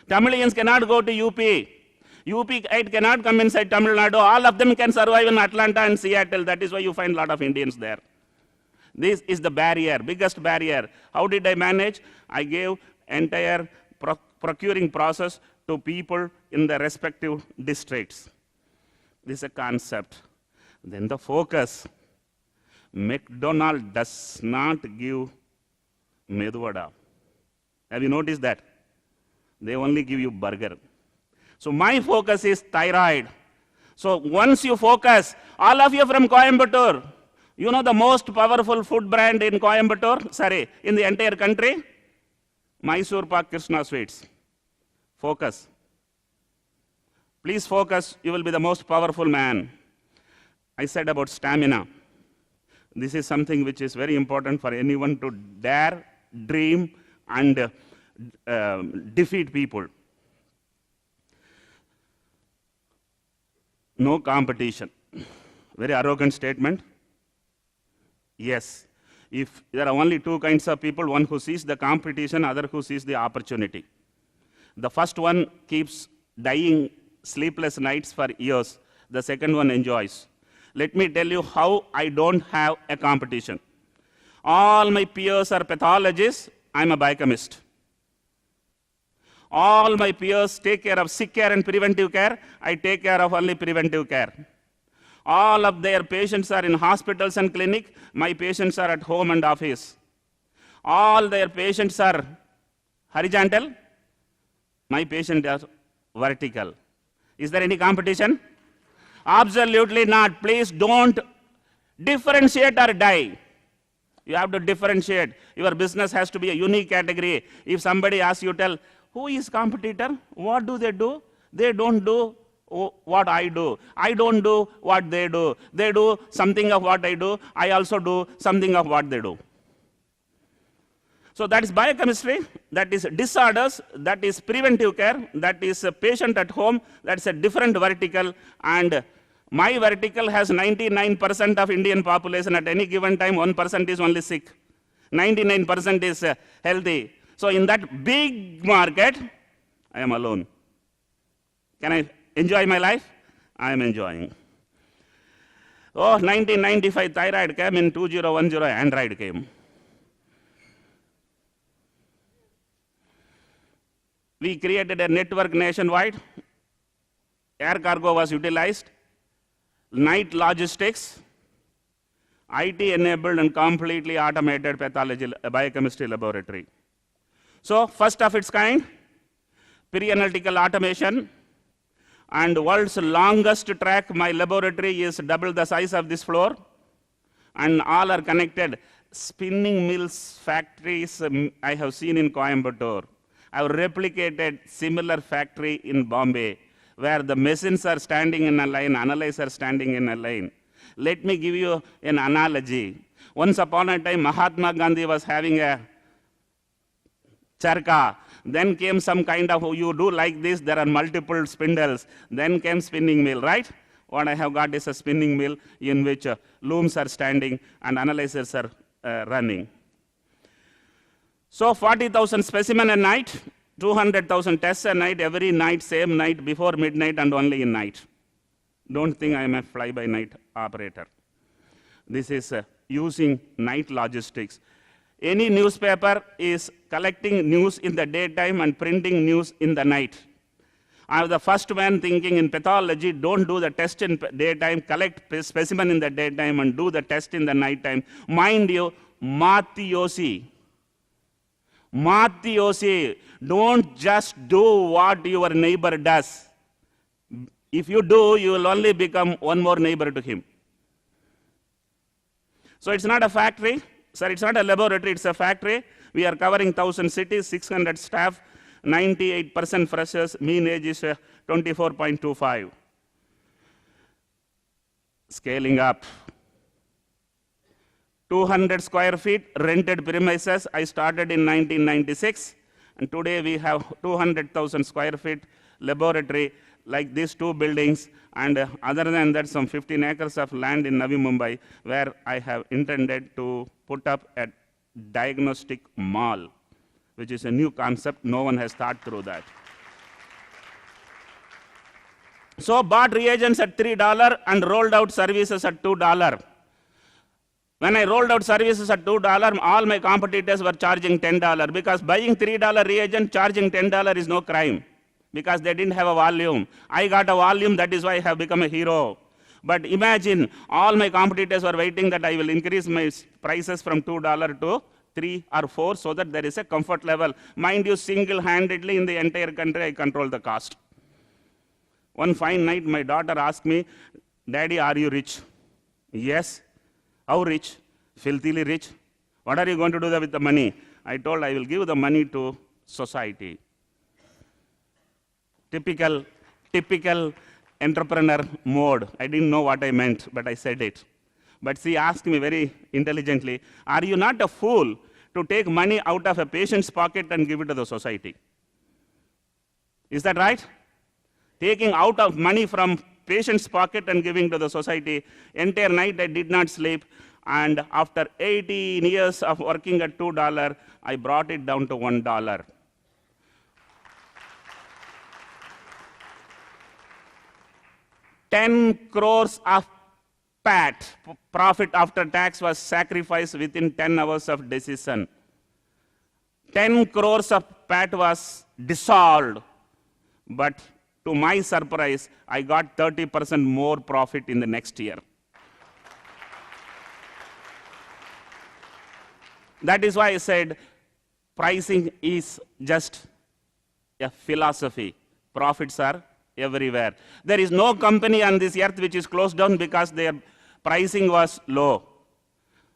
Tamilians cannot go to UP. UP cannot come inside Tamil Nadu. All of them can survive in Atlanta and Seattle. That is why you find a lot of Indians there. This is the barrier, biggest barrier. How did I manage? I gave entire procuring process to people in the respective districts. This is a concept. Then the focus. McDonald's does not give medu vada. Have you noticed that? They only give you burger. So my focus is thyroid. So once you focus, all of you from Coimbatore, you know the most powerful food brand in Coimbatore, in the entire country? Mysore Pak Krishna Sweets. Focus. Please focus, you will be the most powerful man. I said about stamina. This is something which is very important for anyone to dare, dream, and defeat people. No competition. Very arrogant statement. Yes. If there are only two kinds of people, one who sees the competition, other who sees the opportunity. The first one keeps dying sleepless nights for years. The second one enjoys. Let me tell you how I don't have a competition. All my peers are pathologists. I'm a biochemist. All my peers take care of sick care and preventive care. I take care of only preventive care. All of their patients are in hospitals and clinic. My patients are at home and office. All their patients are horizontal. My patients are vertical. Is there any competition? Absolutely not. Please don't differentiate or die. You have to differentiate. Your business has to be a unique category. If somebody asks you, tell, who is competitor? What do? They don't do what I do. I don't do what they do. They do something of what I do. I also do something of what they do. So that is biochemistry, that is disorders, that is preventive care, that is a patient at home, that's a different vertical, and my vertical has 99% of Indian population. At any given time, 1% is only sick. 99% is healthy. So in that big market, I am alone. Can I enjoy my life? I am enjoying. Oh, 1995 thyroid came, in 2010 Android came. We created a network nationwide. Air cargo was utilized. Night logistics. IT-enabled and completely automated pathology biochemistry laboratory. So first of its kind, pre-analytical automation, and world's longest track. My laboratory is double the size of this floor, and all are connected. Spinning mills factories I have seen in Coimbatore. I have replicated similar factory in Bombay, where the machines are standing in a line, analyzers standing in a line. Let me give you an analogy. Once upon a time, Mahatma Gandhi was having a charka. Then came some kind of, you do like this, there are multiple spindles. Then came spinning mill, right? What I have got is a spinning mill in which looms are standing and analyzers are running. So 40,000 specimen a night, 200,000 tests a night, every night, same night, before midnight and only in night. Don't think I am a fly-by-night operator. This is using night logistics. Any newspaper is collecting news in the daytime and printing news in the night. I was the first man thinking in pathology, don't do the test in daytime, collect specimen in the daytime and do the test in the nighttime. Mind you, Mattheosi, don't just do what your neighbor does. If you do, you will only become one more neighbor to him. So it's not a factory. Sir, it's not a laboratory, it's a factory. We are covering 1,000 cities, 600 staff, 98% freshers, mean age is 24.25. Scaling up. 200 square feet rented premises. I started in 1996, and today we have 200,000 square feet laboratory like these two buildings, and other than that, some 15 acres of land in Navi Mumbai, where I have intended to put up a diagnostic mall, which is a new concept. No one has thought through that. So bought reagents at $3 and rolled out services at $2. When I rolled out services at $2, all my competitors were charging $10 because buying $3 reagent, charging $10 is no crime because they didn't have a volume. I got a volume, that is why I have become a hero. But imagine, all my competitors were waiting that I will increase my prices from $2 to 3 or 4 so that there is a comfort level. Mind you, single-handedly in the entire country, I control the cost. One fine night, my daughter asked me, "Daddy, are you rich?" Yes. How rich? Filthily rich. What are you going to do with the money? I told, I will give the money to society. Typical entrepreneur mode. I didn't know what I meant, but I said it. But she asked me very intelligently, "Are you not a fool to take money out of a patient's pocket and give it to the society?" Is that right? Taking out of money from patient's pocket and giving to the society. Entire night I did not sleep, and after 18 years of working at $2, I brought it down to $1. $10 crores of PAT, profit after tax, was sacrificed within 10 hours of decision. 10 crores of PAT was dissolved, but to my surprise, I got 30% more profit in the next year. That is why I said pricing is just a philosophy. Profits are everywhere. There is no company on this earth which is closed down because their pricing was low.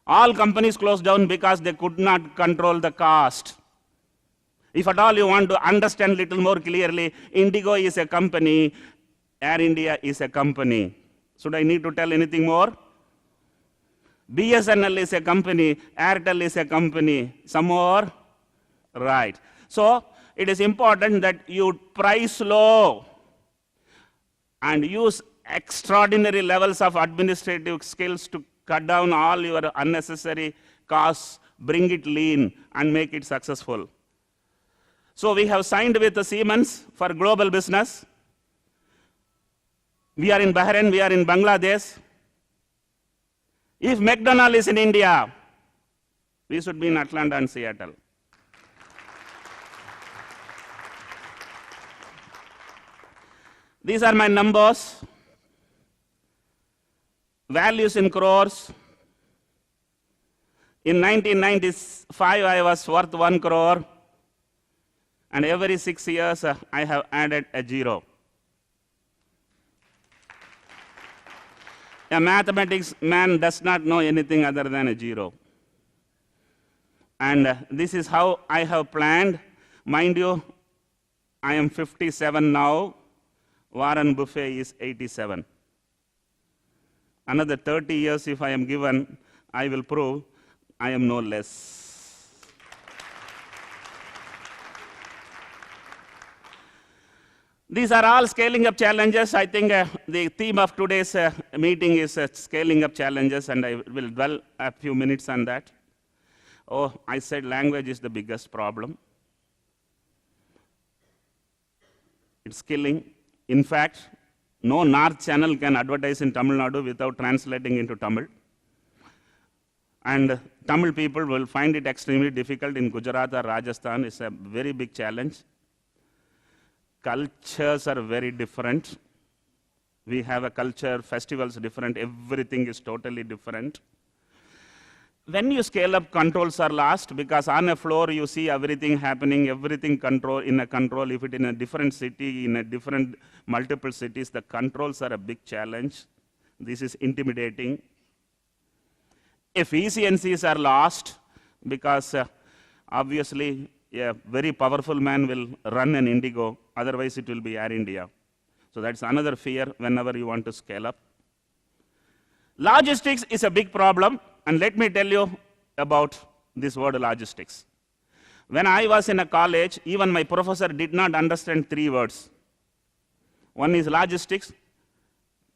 All companies closed down because they could not control the cost. If at all you want to understand a little more clearly, Indigo is a company, Air India is a company. Should I need to tell anything more? BSNL is a company, Airtel is a company. Some more? Right. So it is important that you price low and use extraordinary levels of administrative skills to cut down all your unnecessary costs, bring it lean, and make it successful. So we have signed with the Siemens for global business. We are in Bahrain, we are in Bangladesh. If McDonald's is in India, we should be in Atlanta and Seattle. These are my numbers. Values in crores. In 1995, I was worth 1 crore. And every 6 years, I have added a 0. A mathematics man does not know anything other than a 0. And this is how I have planned. Mind you, I am 57 now. Warren Buffett is 87. Another 30 years, if I am given, I will prove I am no less. These are all scaling up challenges. I think the theme of today's meeting is scaling up challenges, and I will dwell a few minutes on that. Oh, I said language is the biggest problem. It's killing. In fact, no North channel can advertise in Tamil Nadu without translating into Tamil. And Tamil people will find it extremely difficult in Gujarat or Rajasthan. It's a very big challenge. Cultures are very different. We have a culture, festivals different, everything is totally different. When you scale up, controls are lost because on a floor you see everything happening, everything in a control. If it in a different city, in a different multiple cities, the controls are a big challenge. This is intimidating. Efficiencies are lost because obviously a very powerful man will run an Indigo, otherwise it will be Air India. So that's another fear whenever you want to scale up. Logistics is a big problem, and let me tell you about this word logistics. When I was in a college, even my professor did not understand 3 words. One is logistics,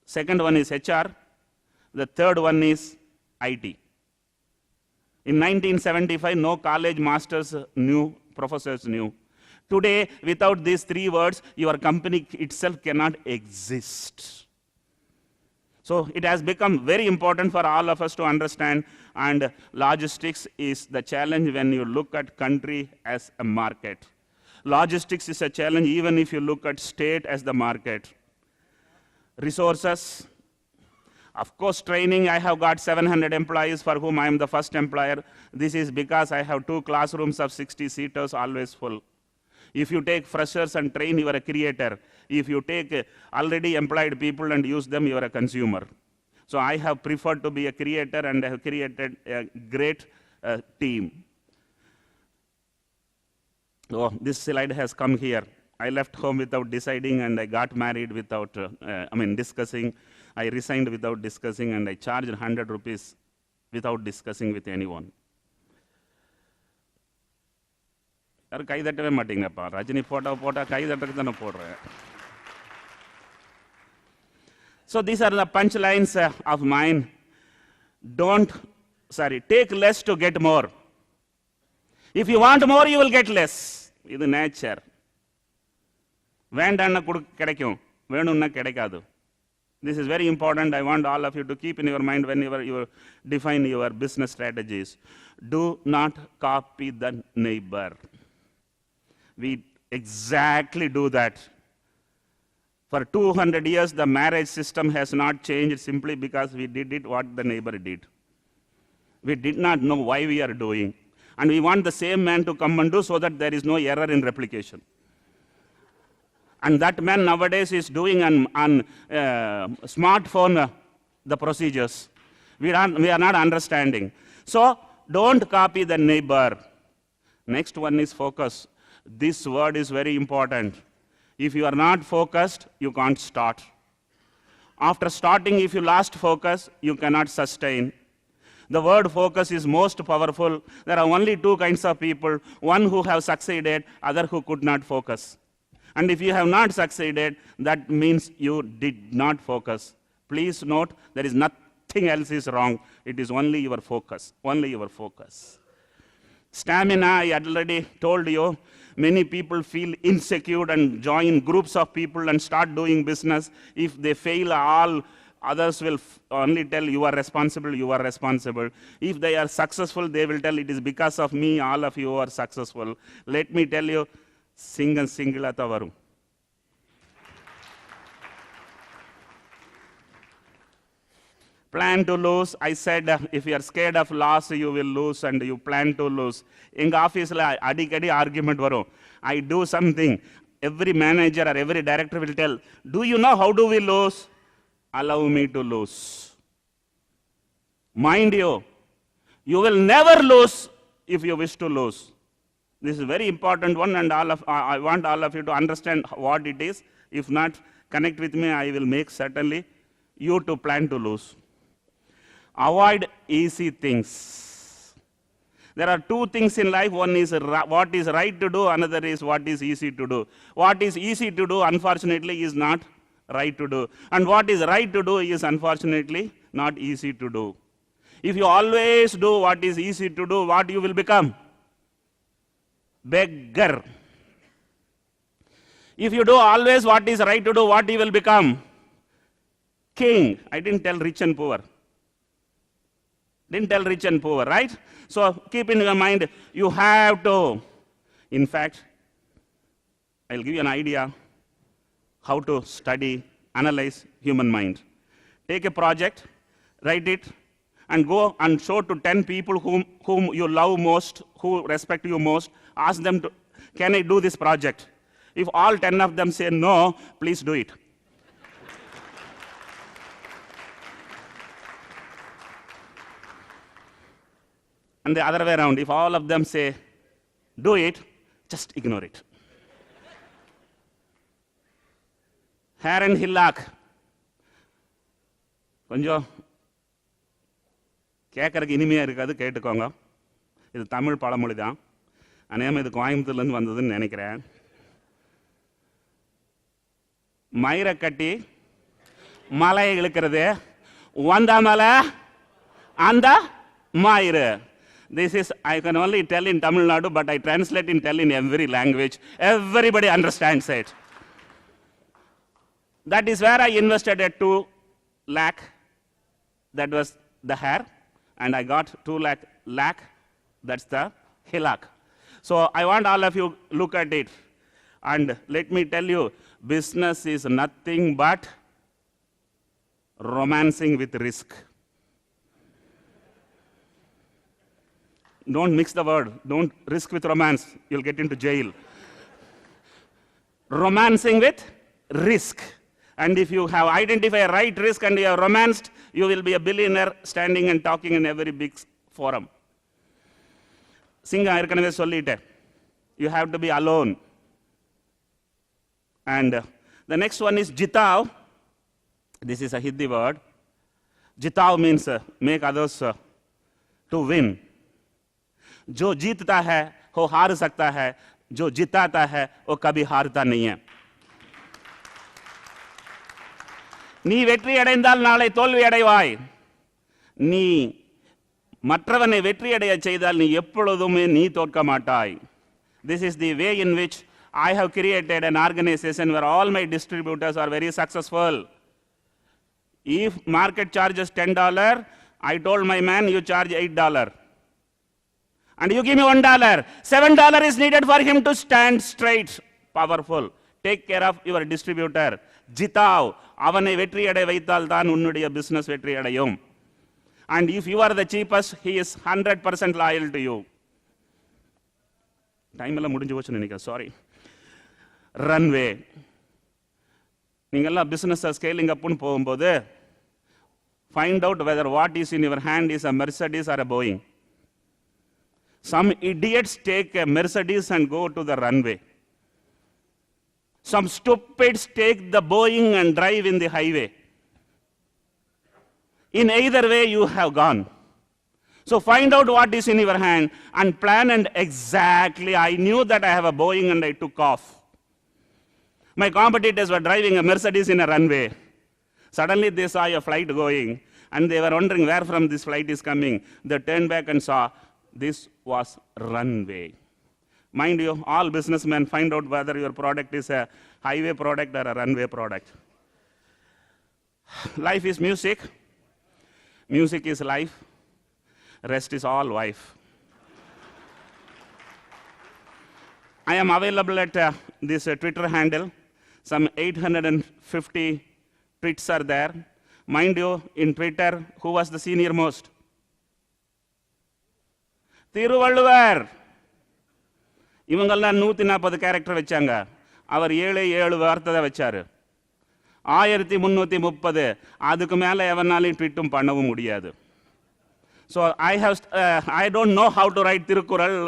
second one is HR, the third one is IT. In 1975, no college masters knew, professors knew. Today, without these three words, your company itself cannot exist. So it has become very important for all of us to understand, and logistics is the challenge when you look at country as a market. Logistics is a challenge even if you look at state as the market. Resources, of course, training. I have got 700 employees for whom I am the first employer. This is because I have 2 classrooms of 60 seaters always full. If you take freshers and train, you are a creator. If you take already employed people and use them, you are a consumer. So I have preferred to be a creator, and I have created a great team. Oh, this slide has come here. I left home without deciding, and I got married without, discussing. I resigned without discussing, and I charged 100 rupees without discussing with anyone. யாரும் கை தட்டவே மாட்டீங்கப்பா. Rajini photo போட்டால் கை தட்டுறதுக்கு தானே போடுறேன். So these are the punchlines of mine. Take less to get more. If you want more, you will get less. இது nature. வேண்டான்னா கிடைக்கும், வேணும்னா கிடைக்காது. This is very important. I want all of you to keep in your mind whenever you define your business strategies. Do not copy the neighbor. We exactly do that. For 200 years, the marriage system has not changed simply because we did it what the neighbor did. We did not know why we are doing. And we want the same man to come and do so that there is no error in replication. And that man nowadays is doing on smartphone the procedures. We are not understanding. So don't copy the neighbor. Next one is focus. This word is very important. If you are not focused, you can't start. After starting, if you lost focus, you cannot sustain. The word focus is most powerful. There are only 2 kinds of people, one who have succeeded, other who could not focus. And if you have not succeeded, that means you did not focus. Please note, there is nothing else is wrong. It is only your focus, only your focus. Stamina, I already told you, many people feel insecure and join groups of people and start doing business. If they fail, all others will only tell you are responsible, you are responsible. If they are successful, they will tell it is because of me, all of you are successful. Let me tell you, singilata varum. Plan to lose. I said, if you are scared of loss, you will lose, and you plan to lose. In office, adikadi argument varum. I do something. Every manager or every director will tell, do you know how do we lose? Allow me to lose. Mind you, you will never lose if you wish to lose. This is a very important one, and I want all of you to understand what it is. If not, connect with me. I will make certainly you to plan to lose. Avoid easy things. There are 2 things in life. One is what is right to do, another is what is easy to do. What is easy to do, unfortunately, is not right to do. And what is right to do is, unfortunately, not easy to do. If you always do what is easy to do, what you will become? Beggar. If you do always what is right to do, what you will become? King. I didn't tell rich and poor. Didn't tell rich and poor, right? So keep in your mind, you have to. In fact, I'll give you an idea how to study, analyze human mind. Take a project, write it, and go and show to 10 people whom you love most, who respect you most. Ask them, can I do this project? If all 10 of them say no, please do it. And the other way around, if all of them say, do it, just ignore it. Hair and hillock. கொஞ்சம் கேட்கறதுக்கு இனிமையாக இருக்காது, கேட்டுக்கோங்க. இது தமிழ் பழமொழி தான். அநேகமாக இது கோயம்புத்தூர்லேருந்து வந்ததுன்னு நினைக்கிறேன். மயிரை கட்டி மலையை இழுக்கிறது, வந்த மலை அந்த மயிறு. This is, I can only tell in Tamil Nadu, but I translate and tell in every language. Everybody understands it. That is where I invested at 2 lakh. That was the hair. And I got 2 lakh. That's the hilak. So I want all of you look at it. And let me tell you, business is nothing but romancing with risk. Don't mix the word. Don't risk with romance. You'll get into jail. Romancing with risk. And if you have identified a right risk and you have romanced, you will be a billionaire standing and talking in every big forum. Singa irkanave sollite. You have to be alone. And the next one is jitav. This is a Hindi word. Jitav means make others to win. जो जीतता है वो हार सकता है, जो जिताता है वो कभी हारता नहीं है. நீ வெற்றி அடைந்தால் நாளை தோல்வி அடைவாய். நீ மற்றவனை வெற்றி அடைய செய்தால் நீ எப்பொழுதுமே நீ தோற்க மாட்டாய். This is the way in which I have created an organization where all my distributors are very successful. If market charges $10, I told my man, you charge $8. And you give me $1. $7 is needed for him to stand straight, powerful. Take care of your distributor. Jitav, avane vetri adai vaithal thaan unnuடைய business vetri adayum. And if you are the cheapest, he is 100% loyal to you. Time ella mudinju pochu nenikka, sorry. Runway. நீங்கெல்லாம் business scaling up னு போகும்போது find out whether what is in your hand is a Mercedes or a Boeing. Some idiots take a Mercedes and go to the runway. Some stupids take the Boeing and drive in the highway. In either way, you have gone. So find out what is in your hand and plan, and exactly, I knew that I have a Boeing and I took off. My competitors were driving a Mercedes in a runway. Suddenly they saw a flight going and they were wondering where from this flight is coming. They turned back and saw this was runway. Mind you, all businessmen find out whether your product is a highway product or a runway product. Life is music. Music is life. Rest is all wife. I am available at this Twitter handle. Some 850 tweets are there. Mind you, in Twitter, who was the senior most? Thiruvalluvar. இவங்கெல்லாம் 140 character வச்சாங்க. அவர் 7 வார்த்தை தான் வச்சாரு. 1330 அதுக்கு மேல எவனாலும் ட்வீட்டும் பண்ணவும் முடியாது. So I don't know how to write Thirukkural.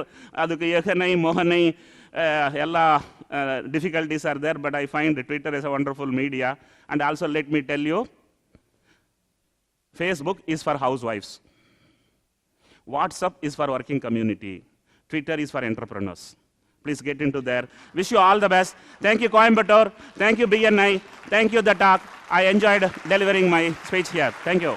அதுக்கு எகனை மோகனை எல்லா difficulties are there, but I find Twitter is a wonderful media. And also let me tell you, Facebook is for housewives. WhatsApp is for working community. Twitter is for entrepreneurs. Please get into there. Wish you all the best. Thank you, Coimbatore. Thank you, BNI. Thank you, The Talk. I enjoyed delivering my speech here. Thank you.